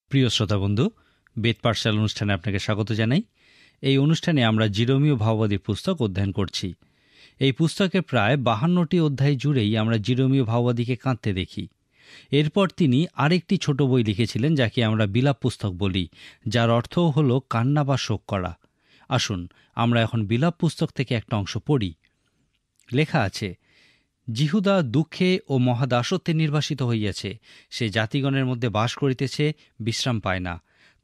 প্রিয় শ্রোতাবন্ধু, বেদ পাঠশালা অনুষ্ঠানে আপনাকে স্বাগত জানাই। এই অনুষ্ঠানে আমরা জিরোমীয় ভাওবাদীর পুস্তক অধ্যয়ন করছি। এই পুস্তকের প্রায় 52টি অধ্যায় জুড়েই আমরা জিরোমীয় ভাওবাদীকে কাঁদতে দেখি। এরপর তিনি আরেকটি ছোট বই লিখেছিলেন, যাকে আমরা বিলাপ পুস্তক বলি, যার অর্থও হল কান্না বা শোক করা। আসুন আমরা এখন বিলাপ পুস্তক থেকে একটা অংশ পড়ি। লেখা আছে, জিহুদা দুঃখে ও মহাদাসত্বে নির্বাসিত হইয়াছে, সে জাতিগণের মধ্যে বাস করিতেছে, বিশ্রাম পায় না।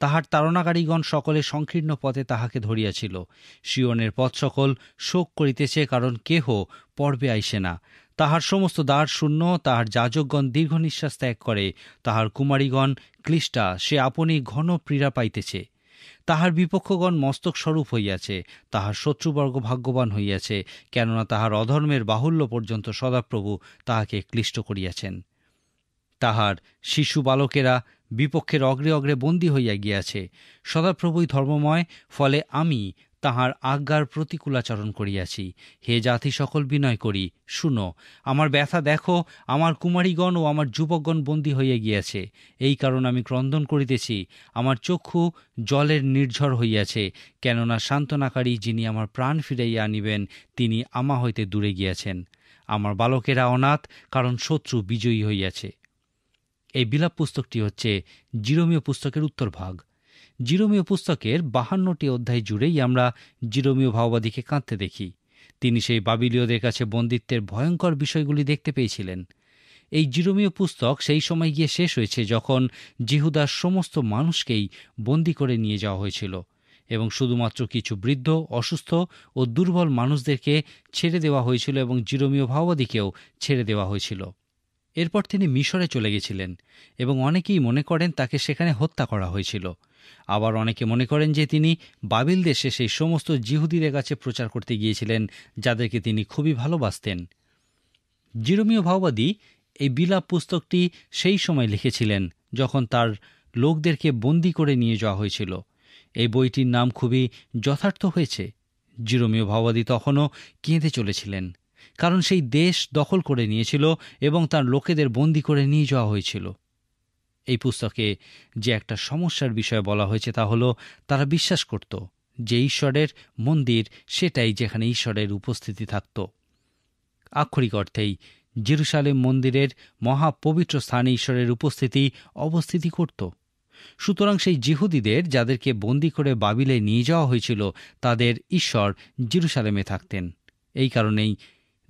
তাহার তাড়নাকারীগণ সকলে সংকীর্ণ পথে তাহাকে ধরিয়াছিল। সিয়নের পথ সকল শোক করিতেছে, কারণ কেহ পর্বে আইসে না। তাহার সমস্ত দ্বার শূন্য, তাহার যাজকগণ দীর্ঘ নিঃশ্বাস ত্যাগ করে, তাহার কুমারীগণ ক্লিষ্টা, সে আপনি ঘন পীড়া পাইতেছে। তাহার বিপক্ষগণ মস্তক স্বরূপ হইয়াছে, তাহার শত্রুবর্গ ভাগ্যবান হইয়াছে, কেননা তাহার অধর্মের বাহুল্য পর্যন্ত সদাপ্রভু তাহাকে ক্লিষ্ট করিয়াছেন। তাহার শিশু বালকেরা বিপক্ষের অগ্রে অগ্রে বন্দী হইয়া গিয়াছে। সদাপ্রভুই ধর্মময়, ফলে আমি তাহার আজ্ঞার প্রতিকূলাচরণ করিয়াছি। হে জাতি সকল, বিনয় করি, শুনো, আমার ব্যথা দেখো। আমার কুমারীগণ ও আমার যুবকগণ বন্দী হইয়া গিয়াছে, এই কারণ আমি ক্রন্দন করিতেছি। আমার চক্ষু জলের নির্ঝর হইয়াছে, কেননা সান্ত্বনাকারী যিনি আমার প্রাণ ফিরাইয়া আনিবেন, তিনি আমা হইতে দূরে গিয়াছেন। আমার বালকেরা অনাথ, কারণ শত্রু বিজয়ী হইয়াছে। এই বিলাপ পুস্তকটি হচ্ছে জিরোমীয় পুস্তকের উত্তর ভাগ। জিরোমীয় পুস্তকের 52টি অধ্যায় জুড়েই আমরা জিরোমীয় ভাওবাদীকে কাঁদতে দেখি। তিনি সেই বাবিলীয়দের কাছে বন্দিত্বের ভয়ঙ্কর বিষয়গুলি দেখতে পেয়েছিলেন। এই জিরোমীয় পুস্তক সেই সময় গিয়ে শেষ হয়েছে যখন জিহুদার সমস্ত মানুষকেই বন্দী করে নিয়ে যাওয়া হয়েছিল এবং শুধুমাত্র কিছু বৃদ্ধ, অসুস্থ ও দুর্বল মানুষদেরকে ছেড়ে দেওয়া হয়েছিল এবং জিরোমীয় ভাওবাদীকেও ছেড়ে দেওয়া হয়েছিল। এরপর তিনি মিশরে চলে গেছিলেন এবং অনেকেই মনে করেন তাকে সেখানে হত্যা করা হয়েছিল। আবার অনেকে মনে করেন যে তিনি বাবিল দেশে সেই সমস্ত জিহুদীদের কাছে প্রচার করতে গিয়েছিলেন যাদেরকে তিনি খুবই ভালোবাসতেন। জিরোমীয় ভাওবাদী এই বিলাপ পুস্তকটি সেই সময় লিখেছিলেন যখন তার লোকদেরকে বন্দী করে নিয়ে যাওয়া হয়েছিল। এই বইটির নাম খুবই যথার্থ হয়েছে। জিরোমীয় ভাওবাদী তখনও কেঁদে চলেছিলেন, কারণ সেই দেশ দখল করে নিয়েছিল এবং তার লোকেদের বন্দী করে নিয়ে যাওয়া হয়েছিল। এই পুস্তকে যে একটা সমস্যার বিষয় বলা হয়েছে তা হলো, তারা বিশ্বাস করত যে ঈশ্বরের মন্দির সেটাই যেখানে ঈশ্বরের উপস্থিতি থাকত। আক্ষরিক অর্থেই জেরুসালেম মন্দিরের মহাপবিত্র স্থানে ঈশ্বরের উপস্থিতি অবস্থিতি করত। সুতরাং সেই জিহুদীদের যাদেরকে বন্দী করে বাবিলে নিয়ে যাওয়া হয়েছিল, তাদের ঈশ্বর জেরুসালেমে থাকতেন। এই কারণেই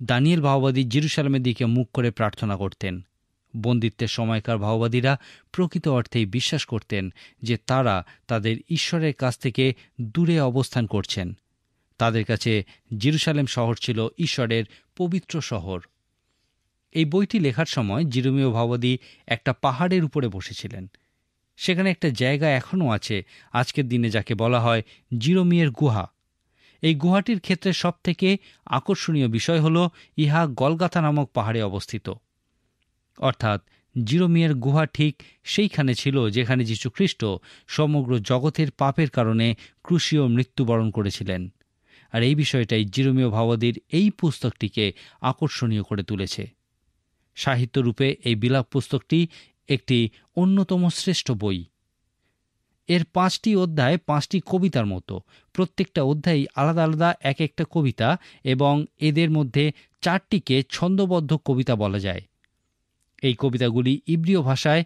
দানিয়েল ভাওবাদী জেরুসালেমের দিকে মুখ করে প্রার্থনা করতেন। বন্দিত্বের সময়কার ভাওবাদীরা প্রকৃত অর্থেই বিশ্বাস করতেন যে তারা তাদের ঈশ্বরের কাছ থেকে দূরে অবস্থান করছেন। তাদের কাছে জেরুসালেম শহর ছিল ঈশ্বরের পবিত্র শহর। এই বইটি লেখার সময় জিরোমীয় ভাওবাদী একটা পাহাড়ের উপরে বসেছিলেন। সেখানে একটা জায়গা এখনও আছে আজকের দিনে, যাকে বলা হয় জিরোমীয়ের গুহা। এই গুহাটির ক্ষেত্রে সবথেকে আকর্ষণীয় বিষয় হল ইহা গলগাথা নামক পাহাড়ে অবস্থিত। অর্থাৎ জিরোমীয়ের গুহা ঠিক সেইখানে ছিল যেখানে যীশুখ্রিস্ট সমগ্র জগতের পাপের কারণে ক্রুশীয় মৃত্যুবরণ করেছিলেন। আর এই বিষয়টাই জিরোমীয় ভাওবাদীর এই পুস্তকটিকে আকর্ষণীয় করে তুলেছে। সাহিত্যরূপে এই বিলাপ পুস্তকটি একটি অন্যতম শ্রেষ্ঠ বই। এর 5টি অধ্যায় 5টি কবিতার মতো। প্রত্যেকটা অধ্যায় আলাদা আলাদা এক একটা কবিতা, এবং এদের মধ্যে 4টিকে ছন্দবদ্ধ কবিতা বলা যায়। এই কবিতাগুলি ইব্রীয় ভাষায়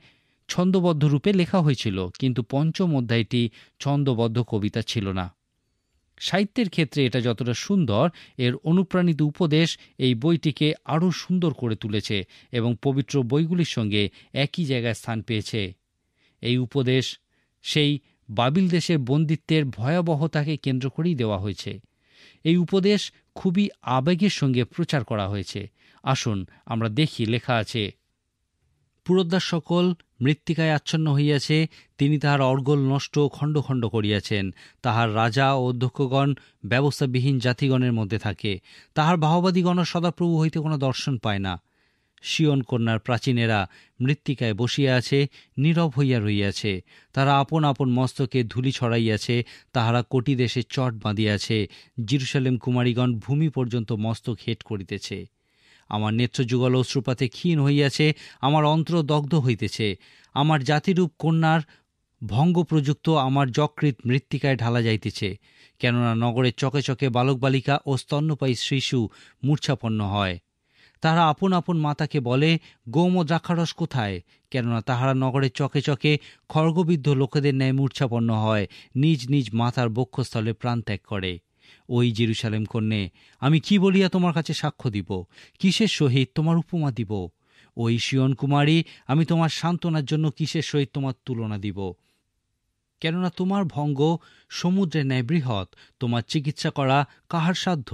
ছন্দবদ্ধ রূপে লেখা হয়েছিল, কিন্তু 5ম অধ্যায়টি ছন্দবদ্ধ কবিতা ছিল না। সাহিত্যের ক্ষেত্রে এটা যতটা সুন্দর, এর অনুপ্রাণিত উপদেশ এই বইটিকে আরও সুন্দর করে তুলেছে এবং পবিত্র বইগুলির সঙ্গে একই জায়গায় স্থান পেয়েছে। এই উপদেশ সেই বাবিল দেশের বন্দিত্বের ভয়াবহতাকে কেন্দ্র করেই দেওয়া হয়েছে। এই উপদেশ খুবই আবেগের সঙ্গে প্রচার করা হয়েছে। আসুন আমরা দেখি, লেখা আছে, পুরোদ্ধার সকল মৃত্তিকায় আচ্ছন্ন হইয়াছে, তিনি তাহার অর্গল নষ্ট খণ্ড খণ্ড করিয়াছেন। তাহার রাজা ও অধ্যক্ষগণ ব্যবস্থাবিহীন জাতিগণের মধ্যে থাকে। তাহার ভাওবাদীগণ সদাপ্রভু হইতে কোনো দর্শন পায় না। সিয়ন কন্যার প্রাচীনেরা মৃত্তিকায় বসিয়া আছে, নীরব হইয়া রহিয়াছে। তারা আপন আপন মস্তকে ধূলি ছড়াইয়াছে, তাহারা কোটি দেশে চট বাঁধিয়াছে। জেরুসালেম কুমারীগণ ভূমি পর্যন্ত মস্তক হেট করিতেছে। আমার নেত্রযুগল অশ্রুপাতে ক্ষীণ হইয়াছে, আমার অন্তর দগ্ধ হইতেছে। আমার জাতিরূপ কন্যার ভঙ্গ প্রযুক্ত আমার যকৃৎ মৃত্তিকায় ঢালা যাইতেছে, কেননা নগরের চকে চকে বালক বালিকা ও স্তন্যপায়ী শিশু মূর্ছাপন্ন হয়। তাহারা আপন আপন মাতাকে বলে, গম ও দ্রাক্ষারস কোথায়? কেননা তাহারা নগরের চকে চকে খড়গবিদ্ধ লোকেদের ন্যায় মূর্ছাপন্ন হয়, নিজ নিজ মাতার বক্ষস্থলে প্রাণ ত্যাগ করে। ওই জেরুসালেম কন্যে, আমি কি বলিয়া তোমার কাছে সাক্ষ্য দিব? কিসের সহিত তোমার উপমা দিব? ওই সিয়ন কুমারী, আমি তোমার সান্ত্বনার জন্য কিসের সহিত তোমার তুলনা দিব? কেননা তোমার ভঙ্গ সমুদ্রের ন্যায় বৃহৎ, তোমার চিকিৎসা করা কাহার সাধ্য?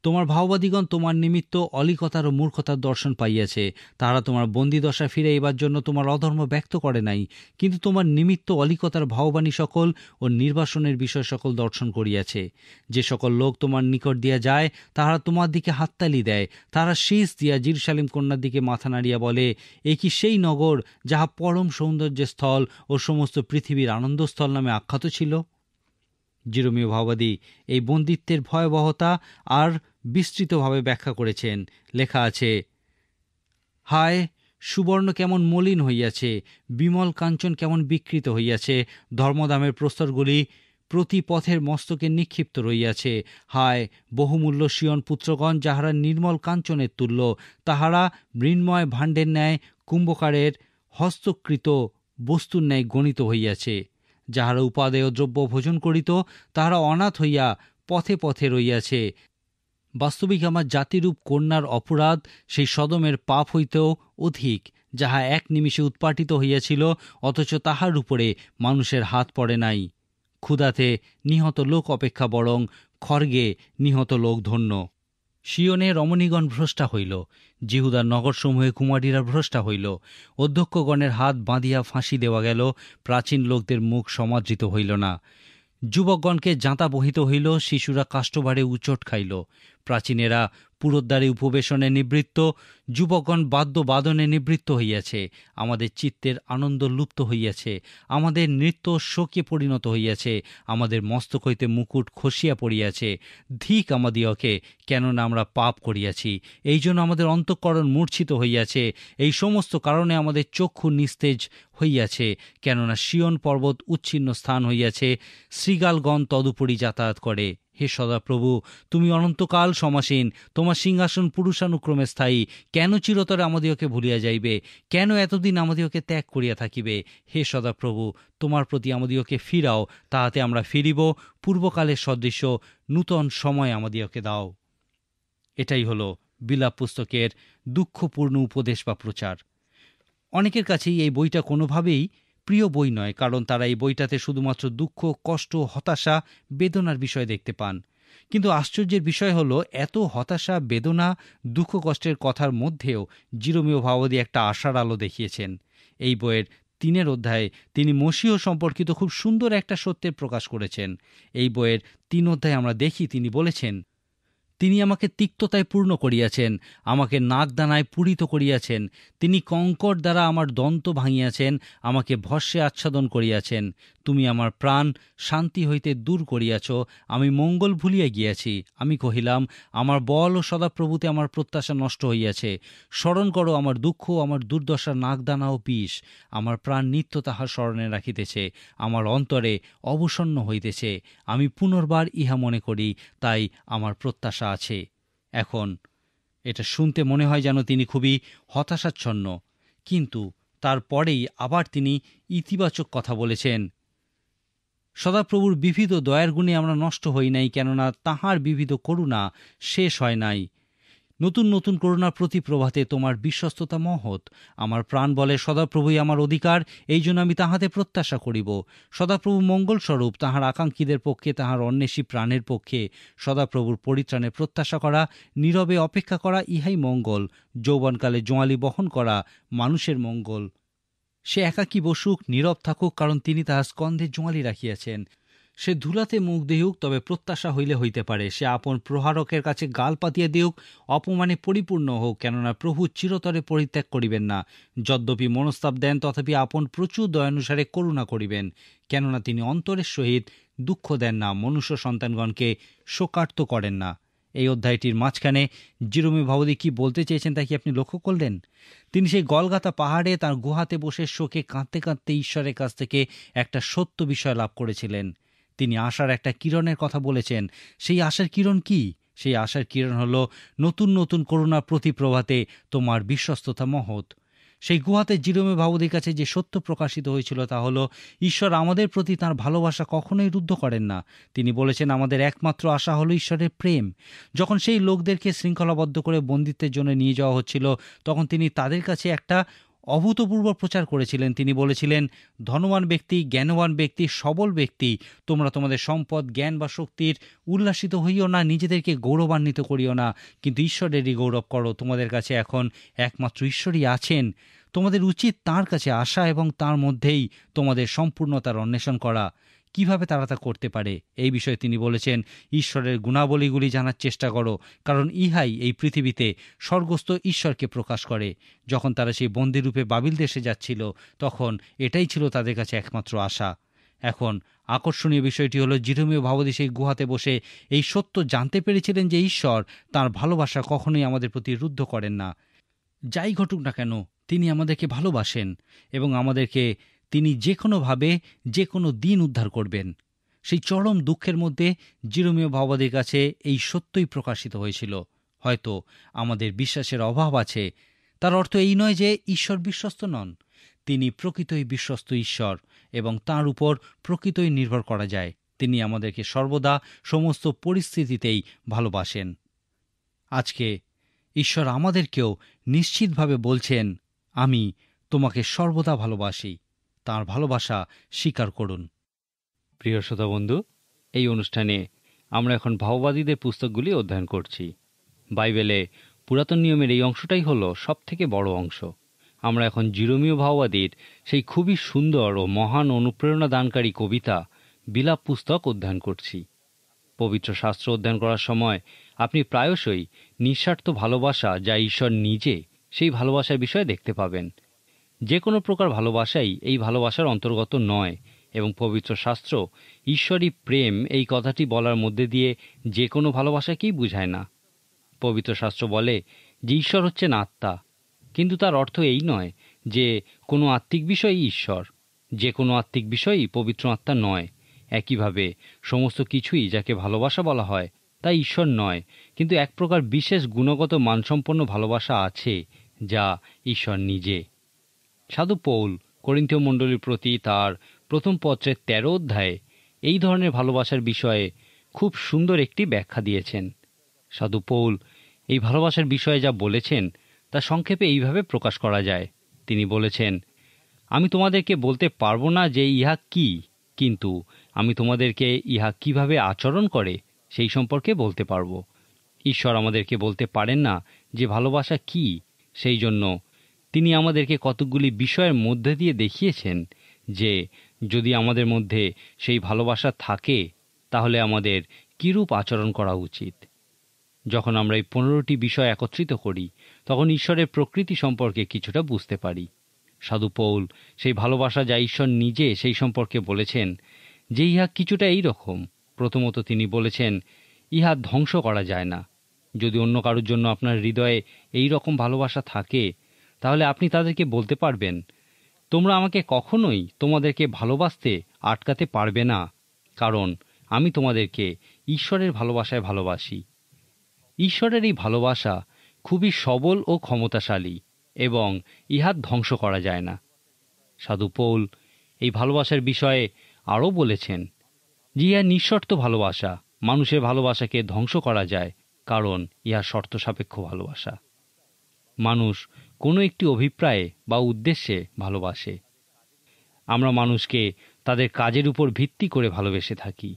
তোমার ভাওবাদীগণ তোমার নিমিত্ত অলিকতার ও মূর্খতার দর্শন পাইয়াছে। তাহারা তোমার বন্দিদশা ফিরাইবার জন্য তোমার অধর্ম ব্যক্ত করে নাই, কিন্তু তোমার নিমিত্ত অলিকতার ভাওবাণী সকল ও নির্বাসনের বিষয় সকল দর্শন করিয়াছে। যে সকল লোক তোমার নিকট দিয়া যায়, তাহারা তোমার দিকে হাততালি দেয়। তাহারা শীষ দিয়া জেরুসালেম কন্যার দিকে মাথা নাড়িয়া বলে, এ কি সেই নগর যাহা পরম সৌন্দর্যের স্থল ও সমস্ত পৃথিবীর আনন্দস্থল নামে আখ্যাত ছিল? জিরোমীয় ভাওবাদী এই বন্দিত্বের ভয়াবহতা আর বিস্তৃতভাবে ব্যাখ্যা করেছেন। লেখা আছে, হায়, সুবর্ণ কেমন মলিন হইয়াছে, বিমল কাঞ্চন কেমন বিকৃত হইয়াছে, ধর্মদামের প্রস্তরগুলি প্রতি পথের মস্তকে নিক্ষিপ্ত রইয়াছে। হায়, বহুমূল্য সিয়ন পুত্রগণ, যাহারা নির্মল কাঞ্চনের তুল্য, তাহারা মৃন্ময় ভাণ্ডের ন্যায় কুম্ভকারের হস্তকৃত বস্তুর ন্যায় গণিত হইয়াছে। যাহারা উপাদেয় দ্রব্য ভোজন করিত, তাহারা অনাথ হইয়া পথে পথে রইয়াছে। বাস্তবিক আমার জাতিরূপ কন্যার অপরাধ সেই সদমের পাপ হইতেও অধিক, যাহা এক নিমিষে উৎপাটিত হইয়াছিল, অথচ তাহার উপরে মানুষের হাত পড়ে নাই। ক্ষুধাতে নিহত লোক অপেক্ষা বরং খড়গে নিহত লোক ধন্য। সিয়নে রমণীগণ ভ্রষ্টা হইল, জিহুদার নগরসমূহে কুমারীরা ভ্রষ্টা হইল। অধ্যক্ষগণের হাত বাঁধিয়া ফাঁসি দেওয়া গেল, প্রাচীন লোকদের মুখ সমাদৃত হইল না। যুবকগণকে জাঁতা বহিত হইল, শিশুরা কাষ্ঠভারে উচট খাইল। প্রাচীনেরা পুরোদ্বারে উপবেশনে নিবৃত্ত, যুবকগণ বাদ্যবাদনে নিবৃত্ত হইয়াছে। আমাদের চিত্তের আনন্দ লুপ্ত হইয়াছে, আমাদের নৃত্য শোকে পরিণত হইয়াছে, আমাদের মস্তক হইতে মুকুট খসিয়া পড়িয়াছে। ধিক আমাদিওকে, কেননা আমরা পাপ করিয়াছি, এই জন্য আমাদের অন্তঃকরণ মূর্ছিত হইয়াছে। এই সমস্ত কারণে আমাদের চক্ষু নিস্তেজ হইয়াছে, কেননা সিয়ন পর্বত উচ্ছিন্ন স্থান হইয়াছে, শৃগালগণ তদুপরি যাতায়াত করে। হে সদাপ্রভু, তুমি অনন্তকাল সমাসীন, তোমার সিংহাসন পুরুষানুক্রমে স্থায়ী। কেন চিরতরে আমাদিওকে ভুলিয়া যাইবে? কেন এতদিন আমাদিওকে ত্যাগ করিয়া থাকিবে? হে সদাপ্রভু, তোমার প্রতি আমাদিওকে ফিরাও, তাহাতে আমরা ফিরিব। পূর্বকালের সদৃশ্য নূতন সময় আমাদিওকে দাও। এটাই হল বিলাপ পুস্তকের দুঃখপূর্ণ উপদেশ বা প্রচার। অনেকের কাছেই এই বইটা কোনোভাবেই প্রিয় বই নয়, কারণ তারা এই বইটাতে শুধুমাত্র দুঃখ, কষ্ট, হতাশা, বেদনার বিষয় দেখতে পান। কিন্তু আশ্চর্যের বিষয় হলো, এত হতাশা, বেদনা, দুঃখ, কষ্টের কথার মধ্যেও জিরোমীয় ভাওবাদী একটা আশার আলো দেখিয়েছেন। এই বইয়ের 3 অধ্যায়ে তিনি মসীহ সম্পর্কিত খুব সুন্দর একটা সত্যের প্রকাশ করেছেন। এই বইয়ের 3 অধ্যায়ে আমরা দেখি তিনি বলেছেন, তিনি আমাকে তিক্ততায় পূর্ণ করিয়াছেন, আমাকে নাকদানায় পূরিত করিয়াছেন। তিনি কঙ্কর দ্বারা আমার দন্ত ভাঙিয়াছেন, আমাকে ভস্যে আচ্ছাদন করিয়াছেন। তুমি আমার প্রাণ শান্তি হইতে দূর করিয়াছ, আমি মঙ্গল ভুলিয়া গিয়াছি। আমি কহিলাম, আমার বল ও সদাপ্রভুতে আমার প্রত্যাশা নষ্ট হইয়াছে। স্মরণ করো আমার দুঃখ, আমার দুর্দশার নাকদানা ও বিষ। আমার প্রাণ নিত্য তাহার স্মরণে রাখিতেছে, আমার অন্তরে অবসন্ন হইতেছে। আমি পুনর্বার ইহা মনে করি, তাই আমার প্রত্যাশা আছে। এখন এটা শুনতে মনে হয় যেন তিনি খুবই হতাশাচ্ছন্ন, কিন্তু তারপরেই আবার তিনি ইতিবাচক কথা বলেছেন। সদাপ্রভুর বিবিধ দয়ার গুণে আমরা নষ্ট হই নাই, কেননা তাঁহার বিবিধ করুণা শেষ হয় নাই। নতুন নতুন করুণার প্রতি প্রভাতে তোমার বিশ্বস্ততা মহৎ। আমার প্রাণ বলে, সদাপ্রভুই আমার অধিকার, এই জন্য আমি তাহাতে প্রত্যাশা করিব। সদাপ্রভু মঙ্গলস্বরূপ, তাহার আকাঙ্ক্ষীদের পক্ষে, তাহার অন্বেষী প্রাণের পক্ষে। সদাপ্রভুর পরিত্রাণে প্রত্যাশা করা, নীরবে অপেক্ষা করা, ইহাই মঙ্গল। যৌবনকালে জোয়ালি বহন করা মানুষের মঙ্গল। সে একাকী বসুক, নীরব থাকুক, কারণ তিনি তাহার স্কন্ধে জোয়ালি রাখিয়াছেন। সে ধুলাতে মুখ দিউক, তবে প্রত্যাশা হইলে হইতে পারে। সে আপন প্রহারকের কাছে গাল পাতিয়া দিউক, অপমানে পরিপূর্ণ হোক, কেননা প্রভু চিরতরে পরিত্যাগ করিবেন না। যদ্যপি মনস্তাপ দেন, তথাপি আপন প্রচুর দয়ানুসারে করুণা করিবেন, কেননা তিনি অন্তরের সহিত দুঃখ দেন না, মনুষ্য সন্তানগণকে শোকার্ত করেন না। এই অধ্যায়টির মাঝখানে জিরোমীয় ভাববাদী কি বলতে চেয়েছেন তা কি আপনি লক্ষ্য করলেন? তিনি সেই গলগাতা পাহাড়ে তার গুহাতে বসে শোকে কাঁদতে কাঁদতে ঈশ্বরের কাছ থেকে একটা সত্য বিষয় লাভ করেছিলেন। তিনি আশার একটা কিরণের কথা বলেছেন। সেই আশার কিরণ কি? সেই আশার কিরণ হলো নতুন নতুন করুণা প্রতিপ্রভাতে তোমার বিশ্বস্ততা মহৎ। সেই গুহাতে জিরোমীয় ভাববাদীর কাছে যে সত্য প্রকাশিত হয়েছিল তা হলো ঈশ্বর আমাদের প্রতি তাঁর ভালোবাসা কখনোই রুদ্ধ করেন না। তিনি বলেছেন আমাদের একমাত্র আশা হলো ঈশ্বরের প্রেম। যখন সেই লোকদেরকে শৃঙ্খলাবদ্ধ করে বন্দিত্বের জন্য নিয়ে যাওয়া হচ্ছিল, তখন তিনি তাদের কাছে একটা অভূতপূর্ব প্রচার করেছিলেন। তিনি বলেছিলেন, ধনবান ব্যক্তি, জ্ঞানবান ব্যক্তি, সবল ব্যক্তি, তোমরা তোমাদের সম্পদ, জ্ঞান বা শক্তির উল্লাসিত হইও না, নিজেদেরকে গৌরবান্বিত করিও না, কিন্তু ঈশ্বরেরই গৌরব করো। তোমাদের কাছে এখন একমাত্র ঈশ্বরই আছেন। তোমাদের উচিত তাঁর কাছে আসা এবং তাঁর মধ্যেই তোমাদের সম্পূর্ণতার অন্বেষণ করা। কিভাবে তারা তা করতে পারে এই বিষয়ে তিনি বলেছেন, ঈশ্বরের গুণাবলীগুলি জানার চেষ্টা করো, কারণ ইহাই এই পৃথিবীতে স্বর্গস্থ ঈশ্বরকে প্রকাশ করে। যখন তারা সেই বন্দিরূপে বাবিল দেশে যাচ্ছিল, তখন এটাই ছিল তাদের কাছে একমাত্র আশা। এখন আকর্ষণীয় বিষয়টি হলো, জিরোমীয় ভাববাদী সেই গুহাতে বসে এই সত্য জানতে পেরেছিলেন যে ঈশ্বর তাঁর ভালোবাসা কখনোই আমাদের প্রতি রুদ্ধ করেন না। যাই ঘটুক না কেন, তিনি আমাদেরকে ভালোবাসেন এবং আমাদেরকে তিনি যে কোনোভাবে যে কোনো দিন উদ্ধার করবেন। সেই চরম দুঃখের মধ্যে জিরোমীয় ভাববাদীর কাছে এই সত্যই প্রকাশিত হয়েছিল। হয়তো আমাদের বিশ্বাসের অভাব আছে, তার অর্থ এই নয় যে ঈশ্বর বিশ্বস্ত নন। তিনি প্রকৃতই বিশ্বস্ত ঈশ্বর এবং তাঁর উপর প্রকৃতই নির্ভর করা যায়। তিনি আমাদেরকে সর্বদা সমস্ত পরিস্থিতিতেই ভালোবাসেন। আজকে ঈশ্বর আমাদেরকেও নিশ্চিতভাবে বলছেন, আমি তোমাকে সর্বদা ভালোবাসি। তাঁর ভালোবাসা স্বীকার করুন। প্রিয় শ্রোতা বন্ধু, এই অনুষ্ঠানে আমরা এখন ভাববাদীদের পুস্তকগুলি অধ্যয়ন করছি। বাইবেলে পুরাতন নিয়মের এই অংশটাই হলো সব থেকে বড় অংশ। আমরা এখন জিরোমীয় ভাববাদীর সেই খুবই সুন্দর ও মহান অনুপ্রেরণা দানকারী কবিতা বিলাপ পুস্তক অধ্যয়ন করছি। পবিত্র শাস্ত্র অধ্যয়ন করার সময় আপনি প্রায়শই নিঃস্বার্থ ভালোবাসা, যা ঈশ্বর নিজে, সেই ভালোবাসার বিষয়ে দেখতে পাবেন। যে কোনো প্রকার ভালোবাসাই এই ভালোবাসার অন্তর্গত নয় এবং পবিত্র শাস্ত্র ঈশ্বরই প্রেম এই কথাটি বলার মধ্যে দিয়ে যে কোনো ভালোবাসাকেই বুঝায় না। পবিত্র শাস্ত্র বলে যে ঈশ্বর হচ্ছেন আত্মা, কিন্তু তার অর্থ এই নয় যে কোনো আত্মিক বিষয়ই ঈশ্বর। যে কোনো আত্মিক বিষয়ই পবিত্র আত্মা নয়। একইভাবে সমস্ত কিছুই যাকে ভালোবাসা বলা হয় তা ঈশ্বর নয়, কিন্তু এক প্রকার বিশেষ গুণগত মানসম্পন্ন ভালোবাসা আছে যা ঈশ্বর নিজে। সাধু পৌল করিন্থীয় মণ্ডলীর প্রতি তার প্রথম পত্রের 13 অধ্যায়ে এই ধরনের ভালোবাসার বিষয়ে খুব সুন্দর একটি ব্যাখ্যা দিয়েছেন। সাধু পৌল এই ভালোবাসার বিষয়ে যা বলেছেন তা সংক্ষেপে এইভাবে প্রকাশ করা যায়। তিনি বলেছেন, আমি তোমাদেরকে বলতে পারবো না যে ইহা কি, কিন্তু আমি তোমাদেরকে ইহা কিভাবে আচরণ করে সেই সম্পর্কে বলতে পারবো। ঈশ্বর আমাদেরকে বলতে পারেন না যে ভালোবাসা কি, সেই জন্য তিনি আমাদেরকে কতকগুলি বিষয়ের মধ্যে দিয়ে দেখিয়েছেন যে যদি আমাদের মধ্যে সেই ভালোবাসা থাকে তাহলে আমাদের কিরূপ আচরণ করা উচিত। যখন আমরা এই 15টি বিষয় একত্রিত করি, তখন ঈশ্বরের প্রকৃতি সম্পর্কে কিছুটা বুঝতে পারি। সাধু পৌল সেই ভালোবাসা যা ঈশ্বর নিজে, সেই সম্পর্কে বলেছেন যে ইহা কিছুটা এই রকম। প্রথমত তিনি বলেছেন, ইহা ধ্বংস করা যায় না। যদি অন্য কারোর জন্য আপনার হৃদয়ে এই রকম ভালোবাসা থাকে, তাহলে আপনি তাদেরকে বলতে পারবেন, তোমরা আমাকে কখনোই তোমাদেরকে ভালোবাসতে আটকাতে পারবে না, কারণ আমি তোমাদেরকে ঈশ্বরের ভালোবাসায় ভালোবাসি। ঈশ্বরের এই ভালোবাসা খুবই সবল ও ক্ষমতাশালী এবং ইহা ধ্বংস করা যায় না। সাধু পৌল এই ভালোবাসার বিষয়ে আরও বলেছেন যে ইহা নিঃশর্ত ভালোবাসা। মানুষের ভালোবাসাকে ধ্বংস করা যায়, কারণ ইহা শর্ত সাপেক্ষ ভালোবাসা। মানুষ কোনো একটি অভিপ্রায়ে বা উদ্দেশ্যে ভালোবাসে। আমরা মানুষকে তাদের কাজের উপর ভিত্তি করে ভালোবেসে থাকি।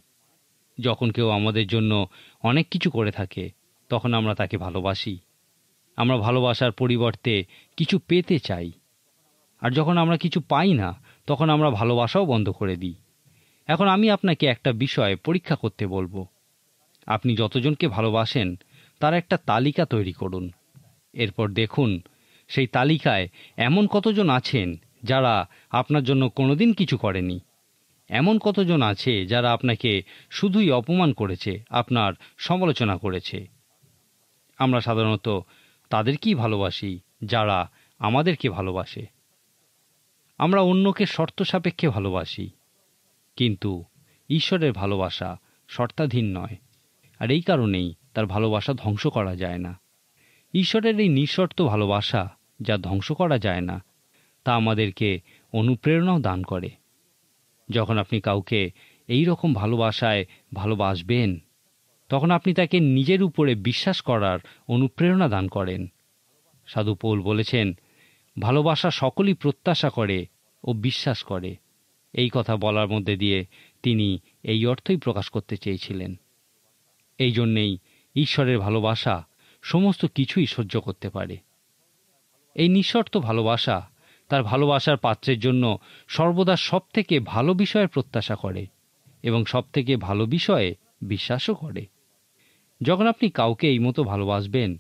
যখন কেউ আমাদের জন্য অনেক কিছু করে থাকে, তখন আমরা তাকে ভালোবাসি। আমরা ভালোবাসার পরিবর্তে কিছু পেতে চাই, আর যখন আমরা কিছু পাই না, তখন আমরা ভালোবাসাও বন্ধ করে দিই। এখন আমি আপনাকে একটা বিষয় পরীক্ষা করতে বলবো। আপনি যতজনকে ভালোবাসেন তার একটা তালিকা তৈরি করুন। এরপর দেখুন সেই তালিকায় এমন কতজন আছেন যারা আপনার জন্য কোনোদিন কিছু করেনি। এমন কতজন আছে যারা আপনাকে শুধুই অপমান করেছে, আপনার সমালোচনা করেছে। আমরা সাধারণত তাদেরকেই ভালোবাসি যারা আমাদেরকে ভালোবাসে। আমরা অন্যকে শর্ত সাপেক্ষে ভালোবাসি, কিন্তু ঈশ্বরের ভালোবাসা শর্তাধীন নয়, আর এই কারণেই তার ভালোবাসা ধ্বংস করা যায় না। ঈশ্বরের এই নিঃশর্ত ভালোবাসা যা ধ্বংস করা যায় না, তা আমাদেরকে অনুপ্রেরণাও দান করে। যখন আপনি কাউকে এই রকম ভালোবাসায় ভালোবাসবেন, তখন আপনি তাকে নিজের উপরে বিশ্বাস করার অনুপ্রেরণা দান করেন। সাধু পৌল বলেছেন, ভালোবাসা সকলই প্রত্যাশা করে ও বিশ্বাস করে। এই কথা বলার মধ্যে দিয়ে তিনি এই অর্থই প্রকাশ করতে চেয়েছিলেন। এই জন্যেই ঈশ্বরের ভালোবাসা সমস্ত কিছুই সহ্য করতে পারে। এই নিঃশর্ত ভালোবাসা তার ভালোবাসার পাত্রের জন্য সর্বদা সবথেকে ভালো বিষয়ের প্রত্যাশা করে এবং সবথেকে ভালো বিষয়ে বিশ্বাসও করে। যখন আপনি কাউকে এই মতো ভালোবাসবেন,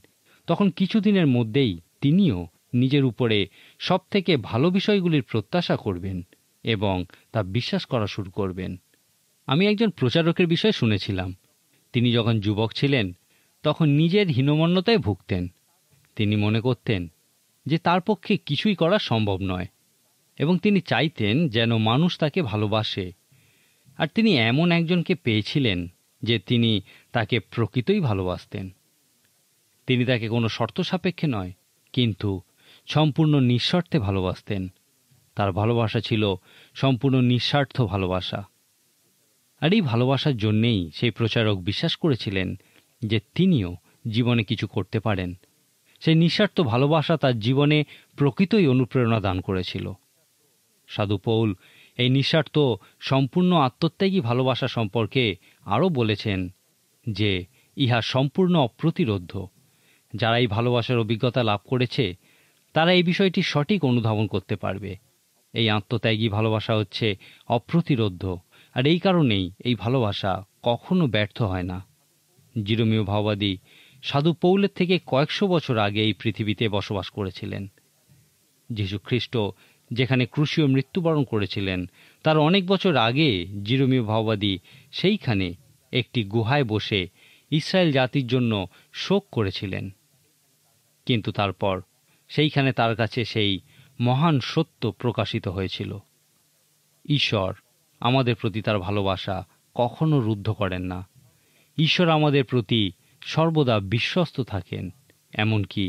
তখন কিছুদিনের মধ্যেই তিনিও নিজের উপরে সবথেকে ভালো বিষয়গুলির প্রত্যাশা করবেন এবং তা বিশ্বাস করা শুরু করবেন। আমি একজন প্রচারকের বিষয়ে শুনেছিলাম। তিনি যখন যুবক ছিলেন, তখন নিজের হীনমন্যতায় ভুগতেন। তিনি মনে করতেন যে তার পক্ষে কিছুই করা সম্ভব নয় এবং তিনি চাইতেন যেন মানুষ তাকে ভালোবাসে। আর তিনি এমন একজনকে পেয়েছিলেন যে তিনি তাকে প্রকৃতই ভালোবাসতেন। তিনি তাকে কোনো শর্ত সাপেক্ষে নয়, কিন্তু সম্পূর্ণ নিঃস্বার্থে ভালোবাসতেন। তার ভালোবাসা ছিল সম্পূর্ণ নিঃস্বার্থ ভালোবাসা। আর এই ভালোবাসার জন্যেই সেই প্রচারক বিশ্বাস করেছিলেন যে তিনিও জীবনে কিছু করতে পারেন। সেই নিঃস্বার্থ ভালোবাসা তার জীবনে প্রকৃতই অনুপ্রেরণা দান করেছিল। সাধু পৌল এই নিঃস্বার্থ সম্পূর্ণ আত্মত্যাগী ভালোবাসা সম্পর্কে আরও বলেছেন যে ইহা সম্পূর্ণ অপ্রতিরোধ্য। যারা এই ভালোবাসার অভিজ্ঞতা লাভ করেছে, তারা এই বিষয়টি সঠিক অনুধাবন করতে পারবে। এই আত্মত্যাগী ভালোবাসা হচ্ছে অপ্রতিরোধ্য, আর এই কারণেই এই ভালোবাসা কখনো ব্যর্থ হয় না। জিরোমীয় ভাওবাদী সাধু পৌলের থেকে কয়েকশো বছর আগে এই পৃথিবীতে বসবাস করেছিলেন। যীশু খ্রিস্ট যেখানে ক্রুশীয় মৃত্যুবরণ করেছিলেন, তার অনেক বছর আগে জিরোমীয় ভাওবাদী সেইখানে একটি গুহায় বসে ইসরায়েল জাতির জন্য শোক করেছিলেন। কিন্তু তারপর সেইখানে তার কাছে সেই মহান সত্য প্রকাশিত হয়েছিল। ঈশ্বর আমাদের প্রতি তার ভালোবাসা কখনো রুদ্ধ করেন না। ঈশ্বর আমাদের প্রতি সর্বদা বিশ্বস্ত থাকেন। এমনকি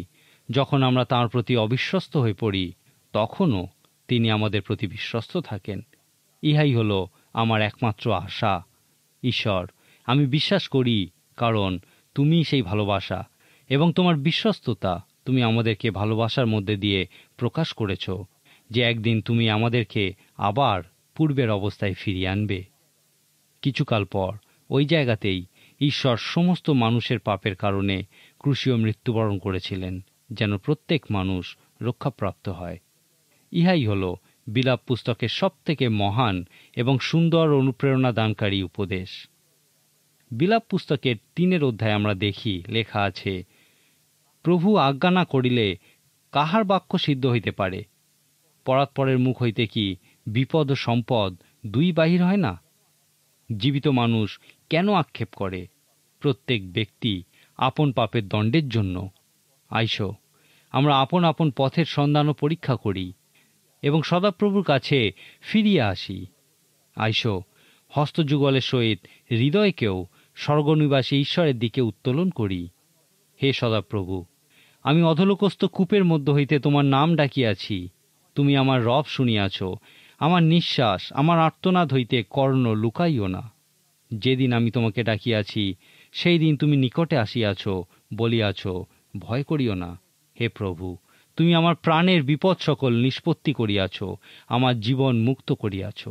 যখন আমরা তাঁর প্রতি অবিশ্বস্ত হয়ে পড়ি, তখনও তিনি আমাদের প্রতি বিশ্বস্ত থাকেন। ইহাই হলো আমার একমাত্র আশা। ঈশ্বর, আমি বিশ্বাস করি, কারণ তুমি সেই ভালোবাসা এবং তোমার বিশ্বস্ততা তুমি আমাদেরকে ভালোবাসার মধ্যে দিয়ে প্রকাশ করেছ, যে একদিন তুমি আমাদেরকে আবার পূর্বের অবস্থায় ফিরিয়ে আনবে। কিছুকাল পর ওই জায়গাতেই ঈশ্বর সমস্ত মানুষের পাপের কারণে ক্রুশীয় মৃত্যুবরণ করেছিলেন, যেন প্রত্যেক মানুষ রক্ষাপ্রাপ্ত হয়। ইহাই হল বিলাপ পুস্তকের সবথেকে মহান এবং সুন্দর অনুপ্রেরণা দানকারী উপদেশ। বিলাপ পুস্তকের 3 অধ্যায়ে আমরা দেখি লেখা আছে, প্রভু আজ্ঞা না করিলে কাহার বাক্য সিদ্ধ হইতে পারে? পরাৎপরের মুখ হইতে কি বিপদ ও সম্পদ দুই বাহির হয় না? জীবিত মানুষ কেন আক্ষেপ করে? প্রত্যেক ব্যক্তি আপন পাপের দণ্ডের জন্য। আইসো, আমরা আপন আপন পথের সন্ধান ও পরীক্ষা করি এবং সদাপ্রভুর কাছে ফিরিয়ে আসি। আইসো, হস্তযুগলের সহিত হৃদয়কেও স্বর্গনিবাসী ঈশ্বরের দিকে উত্তোলন করি। হে সদাপ্রভু, আমি অধোলোকস্থ কূপের মধ্য হইতে তোমার নাম ডাকিয়াছি। তুমি আমার রব শুনিয়াছ। আমার নিঃশ্বাস, আমার আর্তনাদ হইতে কর্ণ লুকাইও না। যেদিন আমি তোমাকে ডাকিয়াছি, সেই দিন তুমি নিকটে আসিয়াছ, বলিয়াছ, ভয় করিও না। হে প্রভু, তুমি আমার প্রাণের বিপদ সকল নিষ্পত্তি করিয়াছ, আমার জীবন মুক্ত করিয়াছ।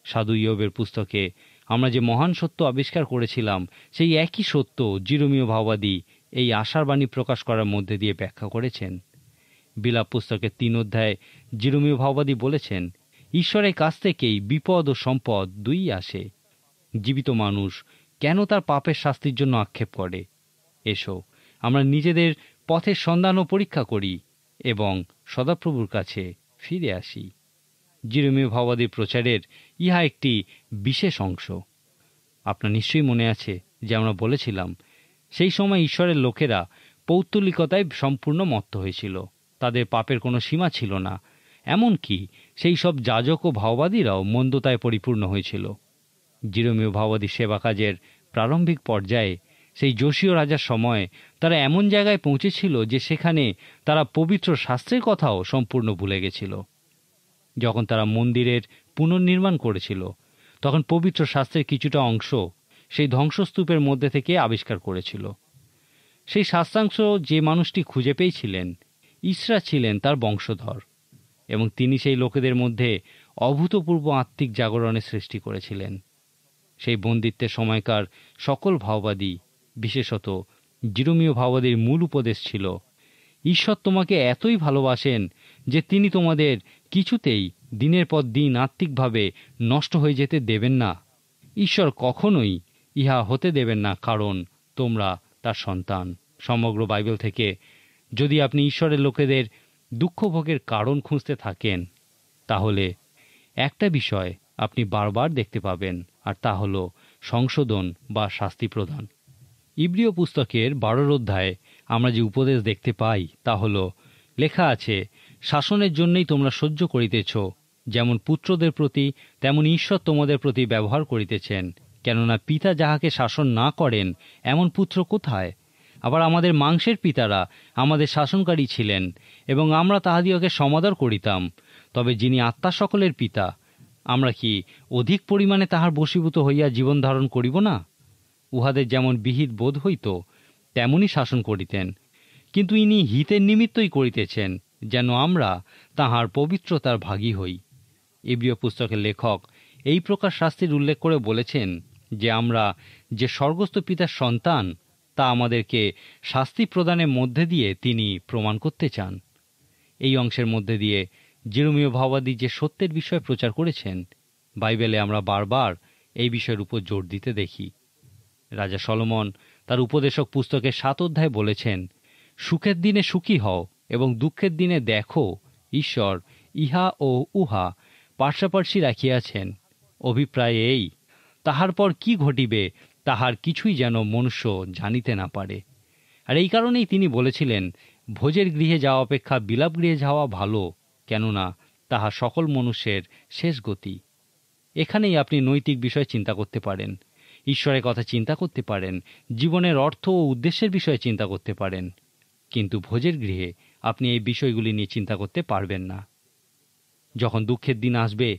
সাধু ইয়োবের পুস্তকে আমরা যে মহান সত্য আবিষ্কার করেছিলাম, সেই একই সত্য জিরোমীয় ভাওবাদী এই আশার বাণী প্রকাশ করার মধ্যে দিয়ে ব্যাখ্যা করেছেন। বিলাপ পুস্তকের 3 অধ্যায়ে জিরোমীয় ভাওবাদী বলেছেন, ঈশ্বরের কাছ থেকেই বিপদ ও সম্পদ দুই আসে। জীবিত মানুষ কেন তার পাপের শাস্তির জন্য আক্ষেপ করে? এসো, আমরা নিজেদের পথের সন্ধান ও পরীক্ষা করি এবং সদাপ্রভুর কাছে ফিরে আসি। জিরোমীয় ভাওবাদীর প্রচারের ইহা একটি বিশেষ অংশ। আপনার নিশ্চয়ই মনে আছে যে আমরা বলেছিলাম সেই সময় ঈশ্বরের লোকেরা পৌত্তলিকতায় সম্পূর্ণ মত্ত হয়েছিল। তাদের পাপের কোনো সীমা ছিল না। এমনকি সেই সব যাজক ও ভাওবাদীরাও মন্দতায় পরিপূর্ণ হয়েছিল। জিরোমীয় ভাওবাদী সেবা কাজের প্রারম্ভিক পর্যায়ে সেই যোশীয় রাজার সময় তারা এমন জায়গায় পৌঁছেছিল যে সেখানে তারা পবিত্র শাস্ত্রের কথাও সম্পূর্ণ ভুলে গেছিল। যখন তারা মন্দিরের পুনর্নির্মাণ করেছিল, তখন পবিত্র শাস্ত্রের কিছুটা অংশ সেই ধ্বংসস্তূপের মধ্যে থেকে আবিষ্কার করেছিল। সেই শাস্ত্রাংশ যে মানুষটি খুঁজে পেয়েছিলেন, ইসরা ছিলেন তার বংশধর, এবং তিনি সেই লোকেদের মধ্যে অভূতপূর্ব আত্মিক জাগরণের সৃষ্টি করেছিলেন। সেই বন্দিত্বের সময়কার সকল ভাওবাদী, বিশেষত জিরোমীয় ভাওবাদীর মূল উপদেশ ছিল, ঈশ্বর তোমাকে এতই ভালোবাসেন যে তিনি তোমাদের কিছুতেই দিনের পর দিন আত্মিকভাবে নষ্ট হয়ে যেতে দেবেন না। ঈশ্বর কখনোই ইহা হতে দেবেন না, কারণ তোমরা তার সন্তান। সমগ্র বাইবেল থেকে যদি আপনি ঈশ্বরের লোকেদের দুঃখভোগের কারণ খুঁজতে থাকেন, তাহলে একটা বিষয় আপনি বারবার দেখতে পাবেন, আর তা হল সংশোধন বা শাস্তি প্রদান। ইব্রিয় পুস্তকের 12 অধ্যায়ে আমরা যে উপদেশ দেখতে পাই তা হল, লেখা আছে, শাসনের জন্যই তোমরা সহ্য করিতেছ, যেমন পুত্রদের প্রতি তেমন ঈশ্বর তোমাদের প্রতি ব্যবহার করিতেছেন। কেননা পিতা যাহাকে শাসন না করেন এমন পুত্র কোথায়? আবার আমাদের মাংসের পিতারা আমাদের শাসনকারী ছিলেন, এবং আমরা তাহাদিওকে সমাদর করিতাম। তবে যিনি আত্মা সকলের পিতা, আমরা কি অধিক পরিমাণে তাহার বশীভূত হইয়া জীবন ধারণ করিব না? উহাদের যেমন বিহিত বোধ হইত, তেমনই শাসন করিতেন, কিন্তু ইনি হিতের নিমিত্তই করিতেছেন, যেন আমরা তাহার পবিত্রতার ভাগী হই। ইব্রিয় পুস্তকের লেখক এই প্রকার শাস্তির উল্লেখ করে বলেছেন যে আমরা যে স্বর্গস্থ পিতার সন্তান, তা আমাদেরকে শাস্তি প্রদানের মধ্যে দিয়ে তিনি প্রমাণ করতে চান। এই অংশের মধ্যে দিয়ে জিরোমীয় ভাওবাদী যে সত্যের বিষয়ে প্রচার করেছেন, বাইবেলে আমরা বারবার এই বিষয়ের উপর জোর দিতে দেখি। রাজা সলোমন তার উপদেশক পুস্তকের 7 অধ্যায়ে বলেছেন, সুখের দিনে সুখী হও এবং দুঃখের দিনে দেখো ঈশ্বর ইহা ও উহা পার্শ্বাপার্শ্বী রাখিয়াছেন। অভিপ্রায় এই, তাহার পর কি ঘটিবে তাহার কিছুই যেন মনুষ্য জানিতে না পারে। আর এই কারণেই তিনি বলেছিলেন, ভোজের গৃহে যাওয়া অপেক্ষা বিলাপ গৃহে যাওয়া ভালো, কেননা তাহা সকল মনুষ্যের শেষ গতি। এখানেই আপনি নৈতিক বিষয় চিন্তা করতে পারেন, ঈশ্বরের কথা চিন্তা করতে পারেন, জীবনের অর্থ ও উদ্দেশ্যের বিষয়ে চিন্তা করতে পারেন, কিন্তু ভোজের গৃহে আপনি এই বিষয়গুলি নিয়ে চিন্তা করতে পারবেন না। যখন দুঃখের দিন আসবে,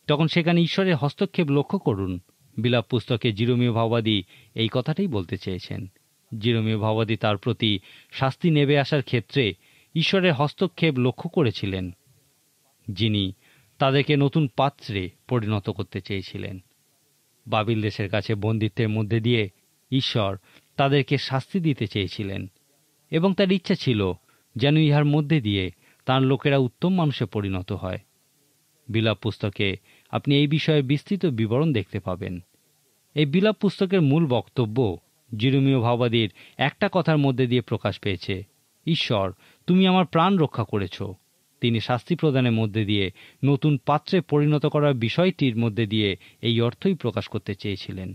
তখন সেখানে ঈশ্বরের হস্তক্ষেপ লক্ষ্য করুন। বিলাপ পুস্তকে জিরোমীয় ভাওবাদী এই কথাটাই বলতে চেয়েছেন। জিরোমীয় ভাওবাদী তার প্রতি শাস্তি নেমে আসার ক্ষেত্রে ঈশ্বরের হস্তক্ষেপ লক্ষ্য করেছিলেন, যিনি তাদেরকে নতুন পাত্রে পরিণত করতে চেয়েছিলেন। বাবিল দেশের কাছে বন্দিত্বের মধ্যে দিয়ে ঈশ্বর তাদেরকে শাস্তি দিতে চেয়েছিলেন, এবং তার ইচ্ছা ছিল যেন ইহার মধ্যে দিয়ে তাঁর লোকেরা উত্তম মানুষে পরিণত হয়। বিলাপ পুস্তকে আপনি এই বিষয়ে বিস্তৃত বিবরণ দেখতে পাবেন। এই বিলাপ পুস্তকের মূল বক্তব্য জিরোমীয় ভাওবাদীর একটা কথার মধ্যে দিয়ে প্রকাশ পেয়েছে, ঈশ্বর তুমি আমার প্রাণ রক্ষা করেছ। তিনি শাস্তি প্রদানের মধ্যে দিয়ে নতুন পাত্রে পরিণত করার বিষয়টির মধ্যে দিয়ে এই অর্থই প্রকাশ করতে চেয়েছিলেন।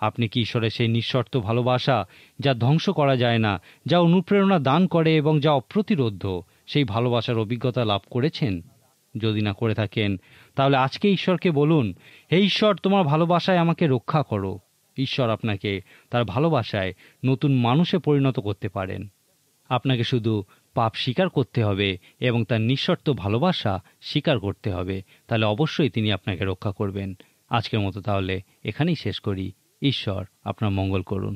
আপনি কি ঈশ্বরের সেই নিঃশর্ত ভালোবাসা, যা ধ্বংস করা যায় না, যা অনুপ্রেরণা দান করে এবং যা অপ্রতিরোধ্য, সেই ভালোবাসার অভিজ্ঞতা লাভ করেছেন? যদি না করে থাকেন, তাহলে আজকে ঈশ্বরকে বলুন, হে ঈশ্বর, তোমার ভালোবাসায় আমাকে রক্ষা করো। ঈশ্বর আপনাকে তার ভালোবাসায় নতুন মানুষে পরিণত করতে পারেন। আপনাকে শুধু পাপ স্বীকার করতে হবে এবং তার নিঃশর্ত ভালোবাসা স্বীকার করতে হবে, তাহলে অবশ্যই তিনি আপনাকে রক্ষা করবেন। আজকের মতো তাহলে এখানেই শেষ করি। ঈশ্বর আপনার মঙ্গল করুন।